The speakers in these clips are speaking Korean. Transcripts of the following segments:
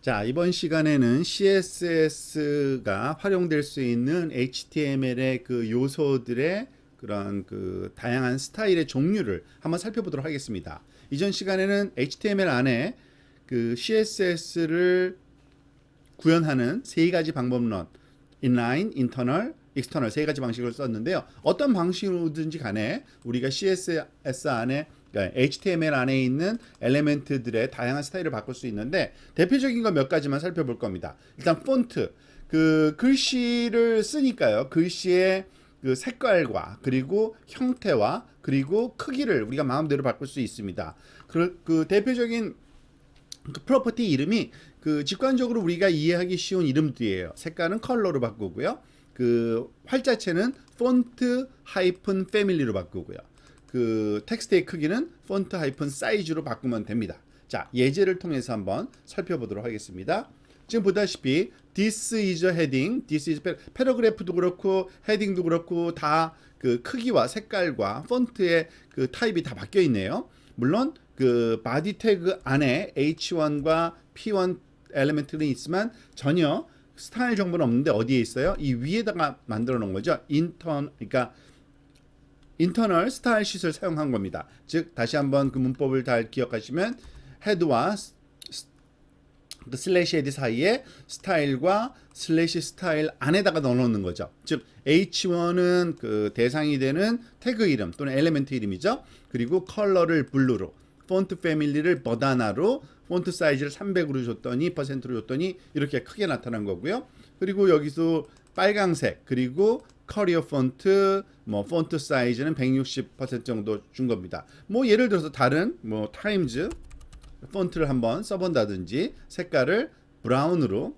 자, 이번 시간에는 CSS가 활용될 수 있는 HTML의 그 요소들의 그런 그 다양한 스타일의 종류를 한번 살펴보도록 하겠습니다. 이전 시간에는 HTML 안에 그 CSS를 구현하는 세 가지 방법론, inline, internal, external 세 가지 방식을 썼는데요. 어떤 방식으로든지 간에 우리가 CSS 안에 그러니까 HTML 안에 있는 엘리멘트들의 다양한 스타일을 바꿀 수 있는데 대표적인 거 몇 가지만 살펴볼 겁니다. 일단 폰트, 그 글씨를 쓰니까요. 글씨의 그 색깔과 그리고 형태와 그리고 크기를 우리가 마음대로 바꿀 수 있습니다. 그 대표적인 그 프로퍼티 이름이 그 직관적으로 우리가 이해하기 쉬운 이름들이에요. 색깔은 컬러로 바꾸고요. 그 활자체는 폰트 하이픈 패밀리로 바꾸고요. 그 텍스트의 크기는 폰트 하이픈 사이즈로 바꾸면 됩니다. 자, 예제를 통해서 한번 살펴보도록 하겠습니다. 지금 보다시피 this is a heading, this is 패러그래프도 그렇고 헤딩도 그렇고 다 그 크기와 색깔과 폰트의 그 타입이 다 바뀌어 있네요. 물론 그 바디 태그 안에 H1과 P1 엘리멘트는 있지만 전혀 스타일 정보는 없는데 어디에 있어요? 이 위에다가 만들어 놓은 거죠. 그러니까 인터널 스타일 쉿을 사용한 겁니다. 즉 다시 한번 그 문법을 잘 기억하시면 헤드와 슬래시 헤드 사이에 스타일과 슬래시 스타일 안에다가 넣어놓는 거죠. 즉 H1은 그 대상이 되는 태그 이름 또는 엘리멘트 이름이죠. 그리고 컬러를 블루로, 폰트 패밀리를 버다나로, 폰트 사이즈를 300으로 줬더니 퍼센트로 줬더니 이렇게 크게 나타난 거고요. 그리고 여기서 빨강색 그리고 커리어 폰트 뭐 폰트 사이즈는 160% 정도 준 겁니다. 뭐 예를 들어서 다른 뭐 타임즈 폰트를 한번 써본다든지 색깔을 브라운으로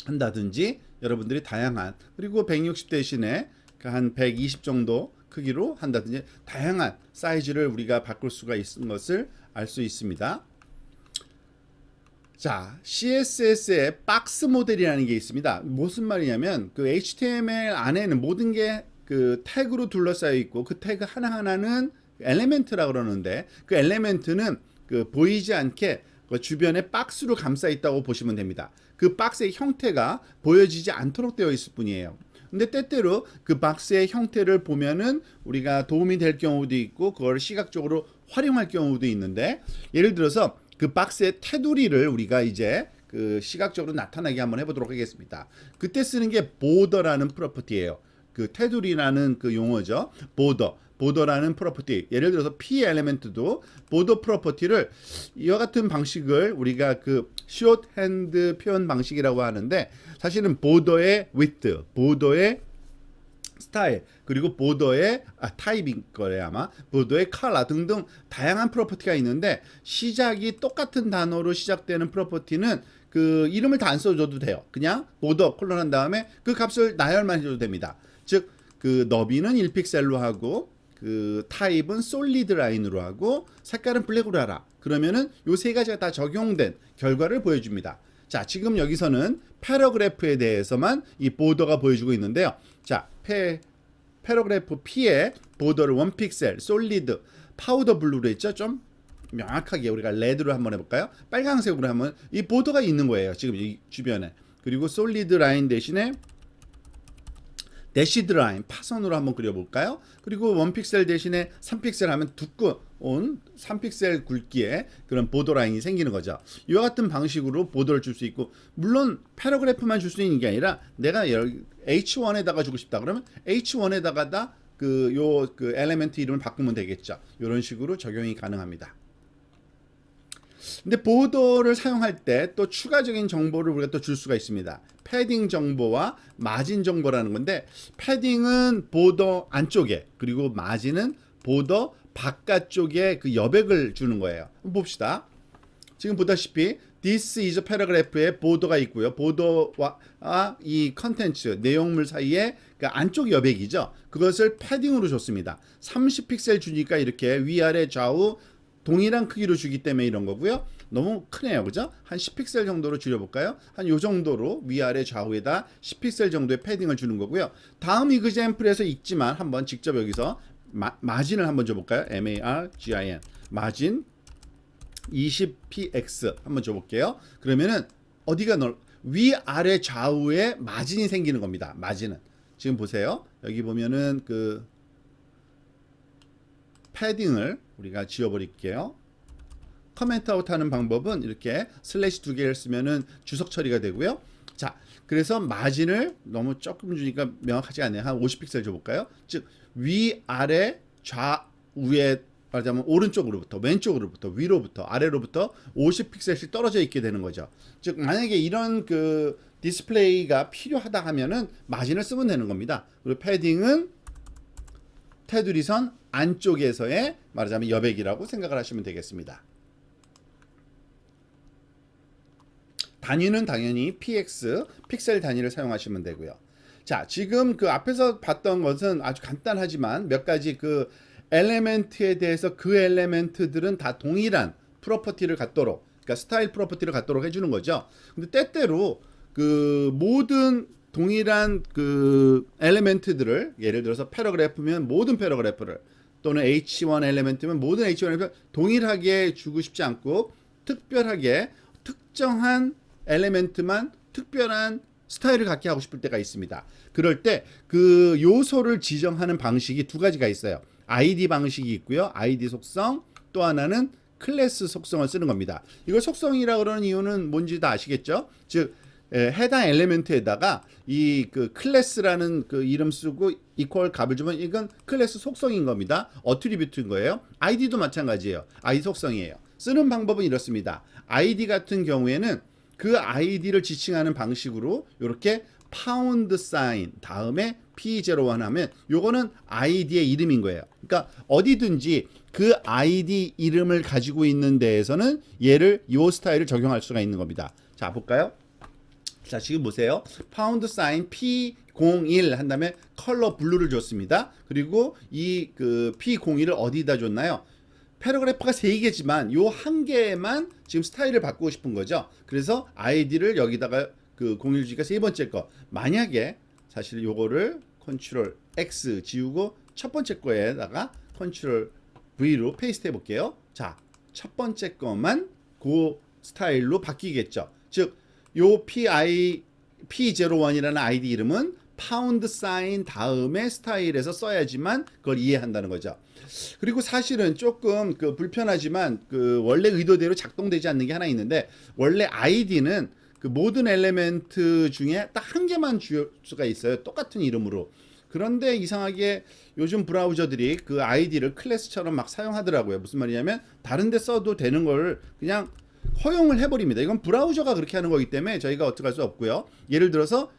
한다든지 여러분들이 다양한 그리고 160 대신에 한 120 정도 크기로 한다든지 다양한 사이즈를 우리가 바꿀 수가 있는 것을 알 수 있습니다. 자, CSS의 박스 모델이라는 게 있습니다. 무슨 말이냐면 그 HTML 안에는 모든 게 그 태그로 둘러싸여 있고 그 태그 하나하나는 엘리멘트라고 그러는데 그 엘리멘트는 그 보이지 않게 그 주변에 박스로 감싸 있다고 보시면 됩니다. 그 박스의 형태가 보여지지 않도록 되어 있을 뿐이에요. 근데 때때로 그 박스의 형태를 보면은 우리가 도움이 될 경우도 있고 그걸 시각적으로 활용할 경우도 있는데 예를 들어서 그 박스의 테두리를 우리가 이제 그 시각적으로 나타나게 한번 해보도록 하겠습니다. 그때 쓰는 게 보더라는 프로퍼티예요. 그 테두리라는 그 용어죠. 보더라는 프로퍼티. 예를 들어서 P 엘리멘트도 보더 프로퍼티를 이와 같은 방식을 우리가 그 숏핸드 표현 방식이라고 하는데 사실은 보더의 width, 보더의 스타일 그리고 보더의 타입인 거래요 아마 보더의 컬러 등등 다양한 프로퍼티가 있는데 시작이 똑같은 단어로 시작되는 프로퍼티는 그 이름을 다 안 써줘도 돼요. 그냥 보더 콜론 한 다음에 그 값을 나열만 해줘도 됩니다. 즉 그 너비는 1픽셀로 하고 그 타입은 솔리드 라인으로 하고 색깔은 블랙으로 하라. 그러면은 요 세 가지가 다 적용된 결과를 보여줍니다. 자, 지금 여기서는 패러그래프에 대해서만 이 보더가 보여주고 있는데요. 자, 패러그래프 P의 보더를 1픽셀, 솔리드, 파우더 블루로 했죠. 좀 명확하게 우리가 레드로 한번 해볼까요? 빨강색으로 하면 이 보더가 있는 거예요. 지금 이 주변에. 그리고 솔리드 라인 대신에 대시드 라인, 파선으로 한번 그려볼까요? 그리고 1픽셀 대신에 3픽셀 하면 두꺼운 3픽셀 굵기의 그런 보더 라인이 생기는 거죠. 이와 같은 방식으로 보더를 줄 수 있고 물론 패러그래프만 줄 수 있는 게 아니라 내가 H1에다가 주고 싶다 그러면 H1에다가 그 엘리멘트 이름을 바꾸면 되겠죠. 이런 식으로 적용이 가능합니다. 근데 보더를 사용할 때 또 추가적인 정보를 우리가 또 줄 수가 있습니다. 패딩 정보와 마진 정보라는 건데 패딩은 보더 안쪽에 그리고 마진은 보더 바깥쪽에 그 여백을 주는 거예요. 한번 봅시다. 지금 보다시피 this is a paragraph에 보더가 있고요. 보더와 이 컨텐츠 내용물 사이에 그 안쪽 여백이죠. 그것을 패딩으로 줬습니다. 30픽셀 주니까 이렇게 위아래 좌우 동일한 크기로 주기 때문에 이런 거고요. 너무 크네요. 그죠? 한 10픽셀 정도로 줄여볼까요? 한 요 정도로 위아래 좌우에다 10픽셀 정도의 패딩을 주는 거고요. 다음 이그젬플에서 있지만 한번 직접 여기서 마진을 한번 줘볼까요? margin 마진 20px 한번 줘볼게요. 그러면은 어디가 위아래 좌우에 마진이 생기는 겁니다. 마진은 지금 보세요. 여기 보면은 그 패딩을 우리가 지워버릴게요. 커멘트 아웃 하는 방법은 이렇게 슬래시 두 개를 쓰면은 주석 처리가 되고요. 자, 그래서 마진을 너무 조금 주니까 명확하지 않네요. 한 50픽셀 줘볼까요? 즉 위아래 좌우에 말하자면 오른쪽으로부터 왼쪽으로부터 위로부터 아래로부터 50픽셀씩 떨어져 있게 되는 거죠. 즉 만약에 이런 그 디스플레이가 필요하다 하면은 마진을 쓰면 되는 겁니다. 그리고 패딩은 테두리선 안쪽에서의 말하자면 여백이라고 생각을 하시면 되겠습니다. 단위는 당연히 px 픽셀 단위를 사용하시면 되고요. 자, 지금 그 앞에서 봤던 것은 아주 간단하지만 몇 가지 그 엘레멘트에 대해서 그 엘레멘트들은 다 동일한 프로퍼티를 갖도록, 그러니까 스타일 프로퍼티를 갖도록 해주는 거죠. 근데 때때로 그 모든 동일한 그 엘레멘트들을 예를 들어서 패러그래프면 모든 패러그래프를 또는 H1 엘레멘트면 모든 H1 엘레멘트를 동일하게 주고 싶지 않고 특별하게 특정한 엘레멘트만 특별한 스타일을 갖게 하고 싶을 때가 있습니다. 그럴 때 그 요소를 지정하는 방식이 두 가지가 있어요. ID 방식이 있고요. ID 속성, 또 하나는 클래스 속성을 쓰는 겁니다. 이걸 속성이라고 그러는 이유는 뭔지 다 아시겠죠? 즉 해당 엘레멘트에다가 이 그 클래스라는 그 이름 쓰고 이퀄 값을 주면 이건 클래스 속성인 겁니다. 어트리뷰트인 거예요. ID도 마찬가지예요. ID 속성이에요. 쓰는 방법은 이렇습니다. ID 같은 경우에는 그 ID를 지칭하는 방식으로 이렇게 파운드 사인 다음에 P01 하면 요거는 ID의 이름인 거예요. 그러니까 어디든지 그 ID 이름을 가지고 있는 데에서는 얘를 요 스타일을 적용할 수가 있는 겁니다. 자, 볼까요? 자, 지금 보세요. 파운드 사인 P01 한 다음에 컬러 블루를 줬습니다. 그리고 이 그 P01을 어디다 줬나요? 패러그래프가 3개지만 요 한 개만 지금 스타일을 바꾸고 싶은 거죠. 그래서 아이디를 여기다가 그 01주기가 세 번째 거. 만약에 사실 요거를 컨트롤 X 지우고 첫 번째 거에다가 컨트롤 V로 페이스트 해 볼게요. 자, 첫 번째 거만 그 스타일로 바뀌겠죠. 즉, 요 P01이라는 아이디 이름은 파운드 사인 다음에 스타일에서 써야지만 그걸 이해한다는 거죠. 그리고 사실은 조금 그 불편하지만 그 원래 의도대로 작동되지 않는 게 하나 있는데, 원래 아이디는 그 모든 엘레멘트 중에 딱 한 개만 줄 수가 있어요. 똑같은 이름으로. 그런데 이상하게 요즘 브라우저들이 그 아이디를 클래스처럼 막 사용하더라고요. 무슨 말이냐면 다른 데 써도 되는 걸 그냥 허용을 해버립니다. 이건 브라우저가 그렇게 하는 거기 때문에 저희가 어떻게 할 수 없고요. 예를 들어서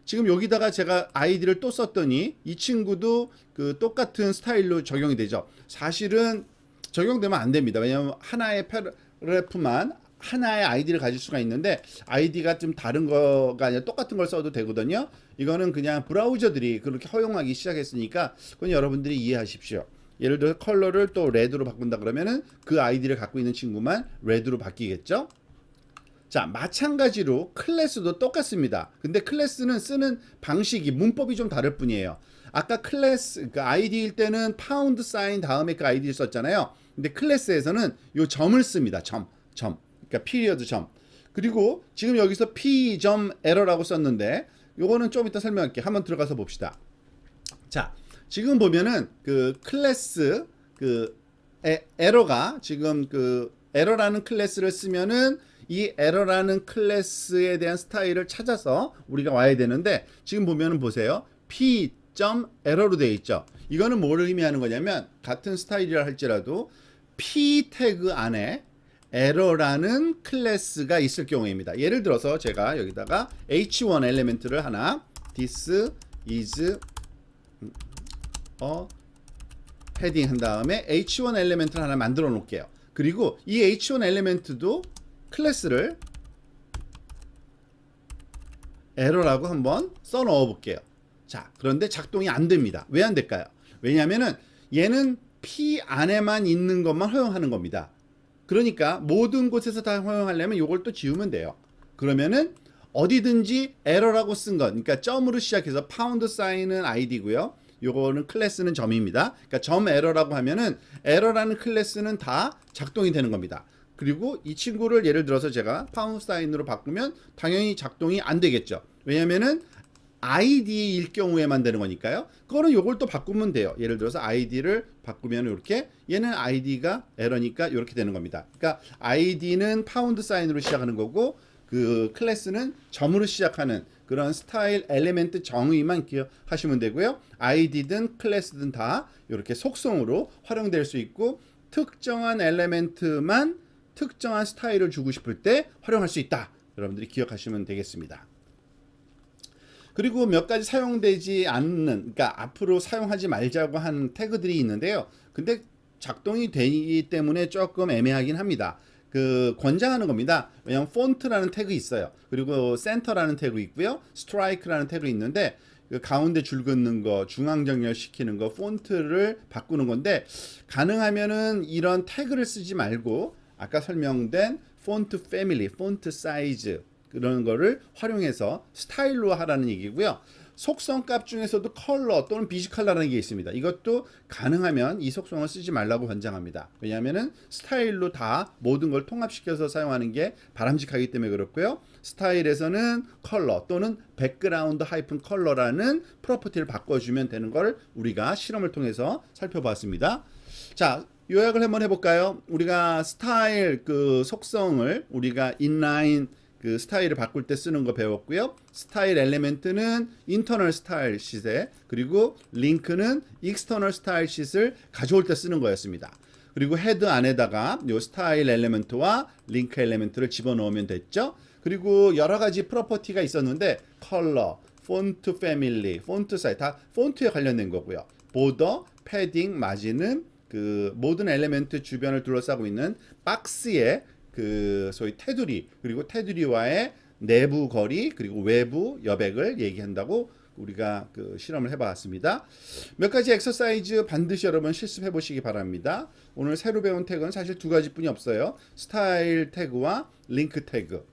지금 여기다가 제가 아이디를 또 썼더니 이 친구도 그 똑같은 스타일로 적용이 되죠. 사실은 적용되면 안 됩니다. 왜냐하면 하나의 패러그래프만 하나의 아이디를 가질 수가 있는데 아이디가 좀 다른 거가 아니라 똑같은 걸 써도 되거든요. 이거는 그냥 브라우저들이 그렇게 허용하기 시작했으니까 그건 여러분들이 이해하십시오. 예를 들어 컬러를 또 레드로 바꾼다 그러면은 그 아이디를 갖고 있는 친구만 레드로 바뀌겠죠. 자, 마찬가지로 클래스도 똑같습니다. 근데 클래스는 쓰는 방식이 문법이 좀 다를 뿐이에요. 아까 클래스 그 아이디일 때는 파운드 사인 다음에 그 아이디를 썼잖아요. 근데 클래스에서는 요 점을 씁니다. 점. 그러니까 피리어드 점. 그리고 지금 여기서 p.error라고 썼는데 요거는 좀 이따 설명할게요. 한번 들어가서 봅시다. 자, 지금 보면은 그 클래스 그 에러가 지금 그 에러라는 클래스를 쓰면은 이 에러라는 클래스에 대한 스타일을 찾아서 우리가 와야 되는데 지금 보면은 보세요. p.error로 되어 있죠. 이거는 뭐를 의미하는 거냐면 같은 스타일이라 할지라도 p 태그 안에 에러라는 클래스가 있을 경우입니다. 예를 들어서 제가 여기다가 h1 엘리멘트를 하나 this is 헤딩 한 다음에 h1 엘리멘트를 하나 만들어 놓을게요. 그리고 이 h1 엘리멘트도 클래스를 에러라고 한번 써 넣어 볼게요. 자, 그런데 작동이 안 됩니다. 왜 안 될까요? 왜냐하면은 얘는 P 안에만 있는 것만 허용하는 겁니다. 그러니까 모든 곳에서 다 허용하려면 이걸 또 지우면 돼요. 그러면은 어디든지 에러라고 쓴 것, 그러니까 점으로 시작해서 파운드 사인은 아이디고요. 요거는 클래스는 점입니다. 그러니까 점 에러라고 하면은 에러라는 클래스는 다 작동이 되는 겁니다. 그리고 이 친구를 예를 들어서 제가 파운드 사인으로 바꾸면 당연히 작동이 안 되겠죠. 왜냐면은 id일 경우에만 되는 거니까요. 그거는 요걸 또 바꾸면 돼요. 예를 들어서 id를 바꾸면 이렇게 얘는 id가 에러니까 이렇게 되는 겁니다. 그러니까 id는 파운드 사인으로 시작하는 거고 그 클래스는 점으로 시작하는 그런 스타일 엘리멘트 정의만 기억하시면 되고요. id든 클래스든 다 이렇게 속성으로 활용될 수 있고 특정한 엘리멘트만 특정한 스타일을 주고 싶을 때 활용할 수 있다. 여러분들이 기억하시면 되겠습니다. 그리고 몇 가지 사용되지 않는, 그러니까 앞으로 사용하지 말자고 한 태그들이 있는데요. 근데 작동이 되기 때문에 조금 애매하긴 합니다. 그 권장하는 겁니다. 왜냐하면 폰트라는 태그 있어요. 그리고 센터라는 태그 있고요. 스트라이크라는 태그 있는데 그 가운데 줄 긋는 거, 중앙 정렬시키는 거, 폰트를 바꾸는 건데 가능하면은 이런 태그를 쓰지 말고 아까 설명된 폰트 패밀리, 폰트 사이즈 그런 거를 활용해서 스타일로 하라는 얘기고요. 속성 값 중에서도 컬러 또는 비지 컬러라는 게 있습니다. 이것도 가능하면 이 속성을 쓰지 말라고 권장합니다. 왜냐하면은 스타일로 다 모든 걸 통합시켜서 사용하는 게 바람직하기 때문에 그렇고요. 스타일에서는 컬러 또는 백그라운드 하이픈 컬러라는 프로퍼티를 바꿔주면 되는 걸 우리가 실험을 통해서 살펴봤습니다. 자, 요약을 한번 해볼까요? 우리가 스타일 그 속성을 우리가 인라인 그 스타일을 바꿀 때 쓰는 거 배웠고요. 스타일 엘리멘트는 인터널 스타일 시트에 그리고 링크는 익스터널 스타일 시트를 가져올 때 쓰는 거였습니다. 그리고 헤드 안에다가 요 스타일 엘리멘트와 링크 엘리멘트를 집어넣으면 됐죠. 그리고 여러 가지 프로퍼티가 있었는데 컬러, 폰트 패밀리, 폰트 사이즈 다 폰트에 관련된 거고요. 보더, 패딩, 마진은 그 모든 엘리멘트 주변을 둘러싸고 있는 박스에 그 소위 테두리 그리고 테두리와의 내부 거리 그리고 외부 여백을 얘기한다고 우리가 그 실험을 해봤습니다. 몇 가지 엑서사이즈 반드시 여러분 실습해 보시기 바랍니다. 오늘 새로 배운 태그는 사실 두 가지뿐이 없어요. 스타일 태그와 링크 태그.